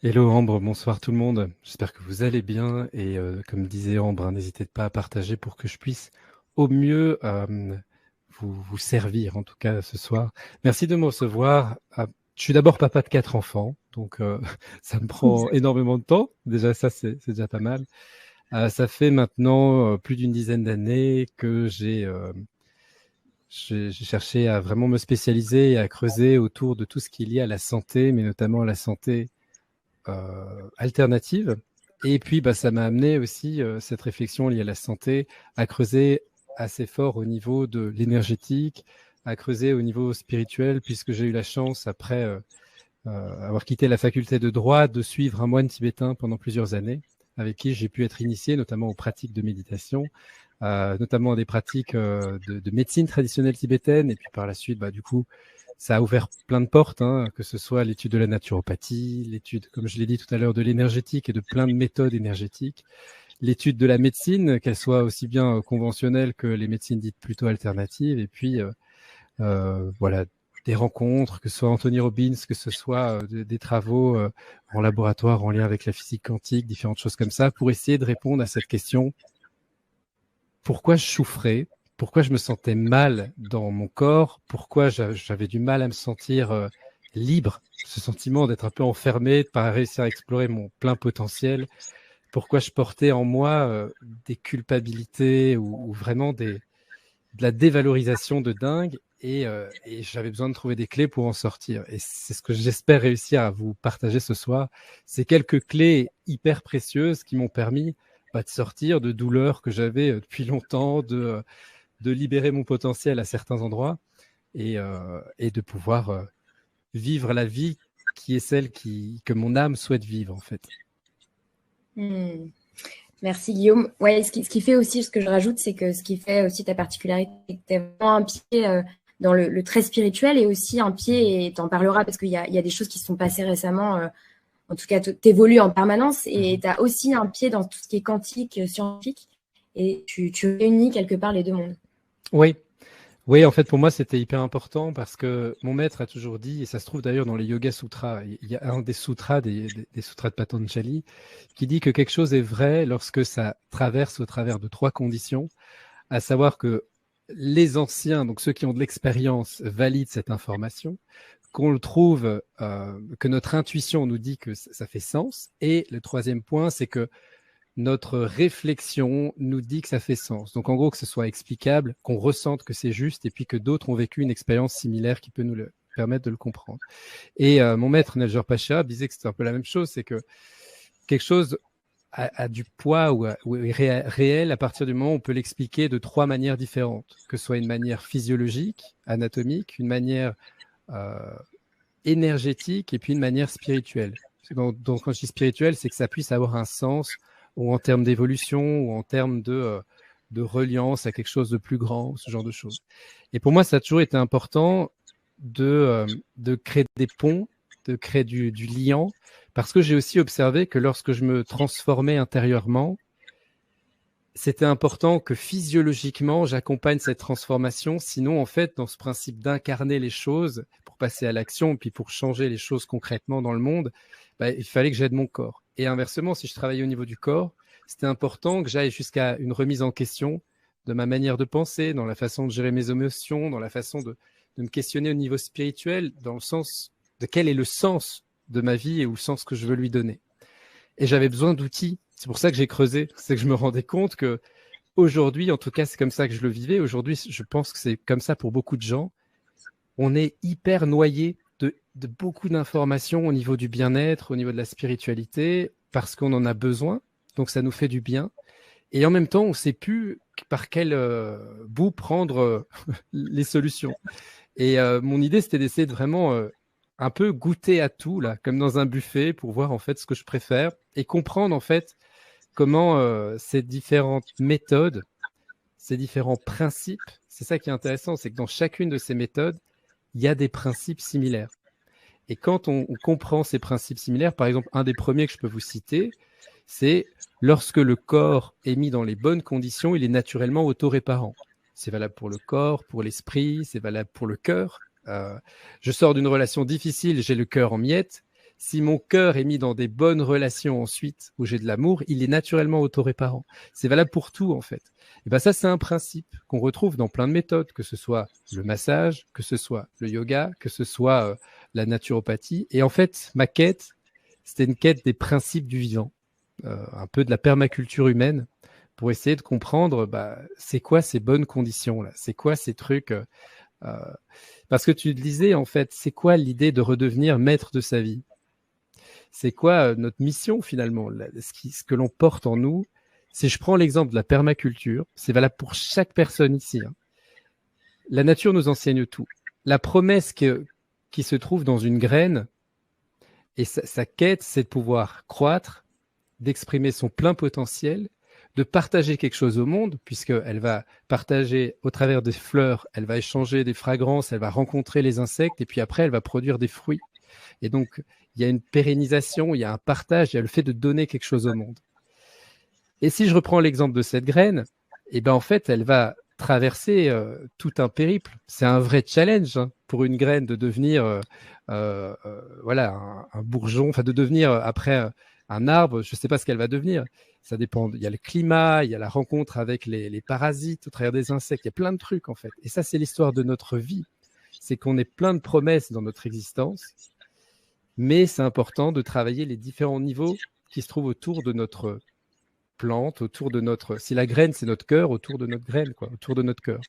Hello Ambre, bonsoir tout le monde. J'espère que vous allez bien et comme disait Ambre, hein, n'hésitez pas à partager pour que je puisse au mieux vous servir en tout cas ce soir. Merci de me recevoir. Je suis d'abord papa de 4 enfants, donc ça me prend énormément de temps. Déjà ça c'est déjà pas mal. Ça fait maintenant plus d'une dizaine d'années que j'ai cherché à vraiment me spécialiser et à creuser autour de tout ce qui est lié à la santé, mais notamment à la santé alternative. Et puis, bah, ça m'a amené aussi, cette réflexion liée à la santé, à creuser assez fort au niveau de l'énergétique, à creuser au niveau spirituel, puisque j'ai eu la chance, après avoir quitté la faculté de droit, de suivre un moine tibétain pendant plusieurs années, avec qui j'ai pu être initié notamment aux pratiques de méditation, notamment à des pratiques de médecine traditionnelle tibétaine. Et puis par la suite, bah, du coup, ça a ouvert plein de portes, hein, que ce soit l'étude de la naturopathie, l'étude, comme je l'ai dit tout à l'heure, de l'énergétique et de plein de méthodes énergétiques, l'étude de la médecine, qu'elle soit aussi bien conventionnelle que les médecines dites plutôt alternatives, et puis voilà, des rencontres, que ce soit Anthony Robbins, que ce soit des travaux en laboratoire en lien avec la physique quantique, différentes choses comme ça, pour essayer de répondre à cette question: pourquoi je souffrais, pourquoi je me sentais mal dans mon corps, pourquoi j'avais du mal à me sentir libre, ce sentiment d'être un peu enfermé, de ne pas réussir à explorer mon plein potentiel, pourquoi je portais en moi des culpabilités ou vraiment de la dévalorisation de dingue, et j'avais besoin de trouver des clés pour en sortir. Et c'est ce que j'espère réussir à vous partager ce soir. Ces quelques clés hyper précieuses qui m'ont permis de sortir de douleurs que j'avais depuis longtemps, de libérer mon potentiel à certains endroits et de pouvoir vivre la vie qui est celle que mon âme souhaite vivre en fait. Merci Guillaume. Ouais, ce qui fait aussi, ce que je rajoute, c'est que ce qui fait aussi ta particularité, c'est que tu as vraiment un pied dans le très spirituel et aussi un pied, et tu en parleras parce qu'il y a des choses qui se sont passées récemment, en tout cas, tu évolues en permanence et tu as aussi un pied dans tout ce qui est quantique, scientifique, et tu réunis quelque part les deux mondes. Oui, oui, en fait, pour moi, c'était hyper important parce que mon maître a toujours dit, et ça se trouve d'ailleurs dans les Yoga Sutras, il y a un des sutras, des sutras de Patanjali, qui dit que quelque chose est vrai lorsque ça traverse au travers de 3 conditions, à savoir que les anciens, donc ceux qui ont de l'expérience, valident cette information, qu'on le trouve, que notre intuition nous dit que ça fait sens, et le troisième point, c'est que notre réflexion nous dit que ça fait sens. Donc, en gros, que ce soit explicable, qu'on ressente que c'est juste, et puis que d'autres ont vécu une expérience similaire qui peut nous le permettre de le comprendre. Et mon maître, Nelger Pacha, disait que c'était un peu la même chose, c'est que quelque chose a du poids ou est réel à partir du moment où on peut l'expliquer de 3 manières différentes, que ce soit une manière physiologique, anatomique, une manière euh, énergétique, et puis une manière spirituelle. Donc, quand je dis spirituel, c'est que ça puisse avoir un sens, ou en termes d'évolution, ou en termes de reliance à quelque chose de plus grand, ce genre de choses. Et pour moi, ça a toujours été important de créer des ponts, de créer du lien, parce que j'ai aussi observé que lorsque je me transformais intérieurement, c'était important que physiologiquement, j'accompagne cette transformation. Sinon, en fait, dans ce principe d'incarner les choses pour passer à l'action, puis pour changer les choses concrètement dans le monde, bah, il fallait que j'aide mon corps. Et inversement, si je travaillais au niveau du corps, c'était important que j'aille jusqu'à une remise en question de ma manière de penser, dans la façon de gérer mes émotions, dans la façon de me questionner au niveau spirituel, dans le sens de quel est le sens de ma vie et ou le sens que je veux lui donner. Et j'avais besoin d'outils. C'est pour ça que j'ai creusé. C'est que je me rendais compte que aujourd'hui, en tout cas, c'est comme ça que je le vivais. Aujourd'hui, je pense que c'est comme ça pour beaucoup de gens. On est hyper noyé de beaucoup d'informations au niveau du bien-être, au niveau de la spiritualité, parce qu'on en a besoin. Donc, ça nous fait du bien. Et en même temps, on ne sait plus par quel bout prendre les solutions. Et mon idée, c'était d'essayer de vraiment un peu goûter à tout, là, comme dans un buffet, pour voir en fait ce que je préfère et comprendre en fait comment ces différentes méthodes, ces différents principes, c'est ça qui est intéressant, c'est que dans chacune de ces méthodes, il y a des principes similaires. Et quand on comprend ces principes similaires, par exemple, un des premiers que je peux vous citer, c'est lorsque le corps est mis dans les bonnes conditions, il est naturellement autoréparant. C'est valable pour le corps, pour l'esprit, c'est valable pour le cœur. Je sors d'une relation difficile, j'ai le cœur en miettes. Si mon cœur est mis dans des bonnes relations ensuite, où j'ai de l'amour, il est naturellement autoréparant. C'est valable pour tout, en fait. Et ben ça, c'est un principe qu'on retrouve dans plein de méthodes, que ce soit le massage, que ce soit le yoga, que ce soit la naturopathie. Et en fait, ma quête, c'était une quête des principes du vivant, un peu de la permaculture humaine, pour essayer de comprendre c'est quoi ces bonnes conditions-là, c'est quoi ces trucs. Parce que tu disais, en fait, c'est quoi l'idée de redevenir maître de sa vie? C'est quoi notre mission finalement, ce que l'on porte en nous? Si je prends l'exemple de la permaculture, c'est valable pour chaque personne ici. Hein. La nature nous enseigne tout. La promesse qui se trouve dans une graine, et sa quête, c'est de pouvoir croître, d'exprimer son plein potentiel, de partager quelque chose au monde, puisqu'elle va partager au travers des fleurs, elle va échanger des fragrances, elle va rencontrer les insectes, et puis après, elle va produire des fruits. Et donc, il y a une pérennisation, il y a un partage, il y a le fait de donner quelque chose au monde. Et si je reprends l'exemple de cette graine, eh ben en fait, elle va traverser tout un périple. C'est un vrai challenge hein, pour une graine de devenir voilà, un bourgeon, enfin de devenir après un arbre. Je ne sais pas ce qu'elle va devenir. Ça dépend. Il y a le climat, il y a la rencontre avec les parasites au travers des insectes. Il y a plein de trucs en fait. Et ça, c'est l'histoire de notre vie. C'est qu'on est plein de promesses dans notre existence. Mais c'est important de travailler les différents niveaux qui se trouvent autour de notre plante, autour de notre... Si la graine, c'est notre cœur, autour de notre graine, quoi, autour de notre cœur.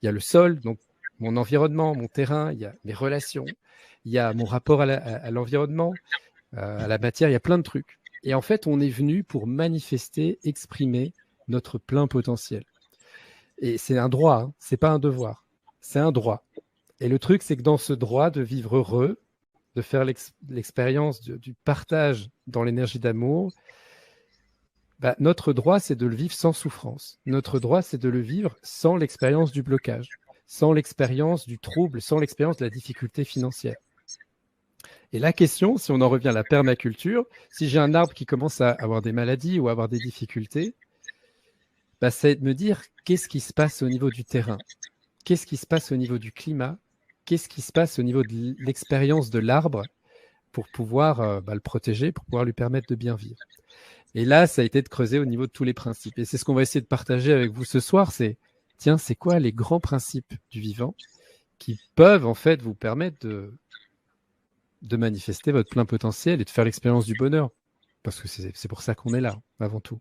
Il y a le sol, donc mon environnement, mon terrain, il y a mes relations, il y a mon rapport à l'environnement, à la matière, il y a plein de trucs. Et en fait, on est venu pour manifester, exprimer notre plein potentiel. Et c'est un droit, hein, c'est pas un devoir, c'est un droit. Et le truc, c'est que dans ce droit de vivre heureux, de faire l'expérience du partage dans l'énergie d'amour, notre droit, c'est de le vivre sans souffrance. Notre droit, c'est de le vivre sans l'expérience du blocage, sans l'expérience du trouble, sans l'expérience de la difficulté financière. Et la question, si on en revient à la permaculture, si j'ai un arbre qui commence à avoir des maladies ou à avoir des difficultés, c'est de me dire qu'est-ce qui se passe au niveau du terrain, qu'est-ce qui se passe au niveau du climat, qu'est-ce qui se passe au niveau de l'expérience de l'arbre pour pouvoir le protéger, pour pouvoir lui permettre de bien vivre. Et là, ça a été de creuser au niveau de tous les principes. Et c'est ce qu'on va essayer de partager avec vous ce soir, c'est, tiens, c'est quoi les grands principes du vivant qui peuvent en fait vous permettre de manifester votre plein potentiel et de faire l'expérience du bonheur. Parce que c'est pour ça qu'on est là, avant tout.